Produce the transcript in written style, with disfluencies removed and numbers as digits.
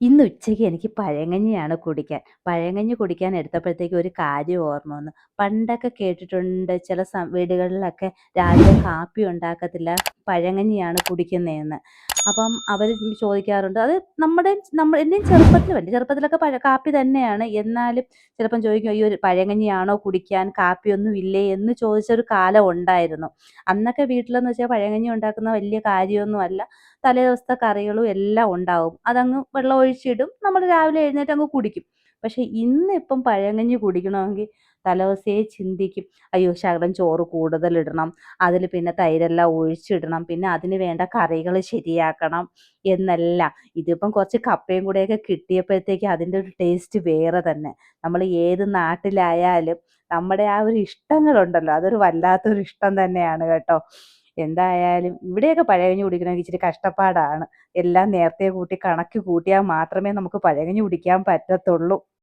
ഇന്ന് ഉച്ചയ്ക്ക് എനിക്ക് പഴങ്കഞ്ഞിയാണ് കുടിക്കാൻ. പഴങ്കഞ്ഞി കുടിക്കാൻ എടുത്തപ്പോഴത്തേക്കും ഒരു കാര്യം ഓർമ്മ വന്നു. പണ്ടൊക്കെ കേട്ടിട്ടുണ്ട് ചില വീടുകളിലൊക്കെ രാവിലെ കാപ്പി ഉണ്ടാക്കത്തില്ല, പഴങ്കഞ്ഞിയാണ് കുടിക്കുന്നതെന്ന്. അപ്പം അവർ ചോദിക്കാറുണ്ട്. അത് എൻ്റെയും ചെറുപ്പത്തിലൊക്കെ കാപ്പി തന്നെയാണ്. എന്നാലും ചിലപ്പം ചോദിക്കും, "അയ്യോ! ഒരു പഴങ്കഞ്ഞിയാണോ കുടിക്കാൻ? കാപ്പിയൊന്നും ഇല്ലേ?" എന്ന് ചോദിച്ചൊരു കാലം ഉണ്ടായിരുന്നു. അന്നൊക്കെ വീട്ടിലെന്ന് വെച്ചാൽ പഴങ്കഞ്ഞി ഉണ്ടാക്കുന്ന വലിയ കാര്യമൊന്നും അല്ല. തലേദിവസത്തെ കറികളും എല്ലാം ഉണ്ടാവും. അതങ്ങ് വെള്ളം ഒഴിച്ചിടും. നമ്മൾ രാവിലെ എഴുന്നേറ്റ് അങ്ങ് കുടിക്കും. പക്ഷേ ഇന്നിപ്പം പഴങ്കഞ്ഞി കുടിക്കണമെങ്കിൽ തലേദിവസേ ചിന്തിക്കും. അയ്യോ! ശകലം ചോറ് കൂടുതലിടണം. അതിൽ പിന്നെ തൈരെല്ലാം ഒഴിച്ചിടണം. പിന്നെ അതിന് വേണ്ട കറികൾ ശരിയാക്കണം എന്നെല്ലാം. ഇതിപ്പം കുറച്ച് കപ്പയും കൂടെയൊക്കെ കിട്ടിയപ്പോഴത്തേക്ക് അതിൻ്റെ ഒരു ടേസ്റ്റ് വേറെ തന്നെ. നമ്മൾ ഏത് നാട്ടിലായാലും നമ്മുടെ ആ ഒരു ഇഷ്ടങ്ങളുണ്ടല്ലോ, അതൊരു വല്ലാത്തൊരു ഇഷ്ടം തന്നെയാണ് കേട്ടോ. എന്തായാലും ഇവിടെയൊക്കെ പഴങ്കഞ്ഞി കുടിക്കണമെങ്കിൽ ഇച്ചിരി കഷ്ടപ്പാടാണ്. എല്ലാം നേരത്തെ കൂട്ടി കണക്ക് കൂട്ടിയാൽ മാത്രമേ നമുക്ക് പഴങ്കഞ്ഞി കുടിക്കാൻ പറ്റത്തുള്ളൂ.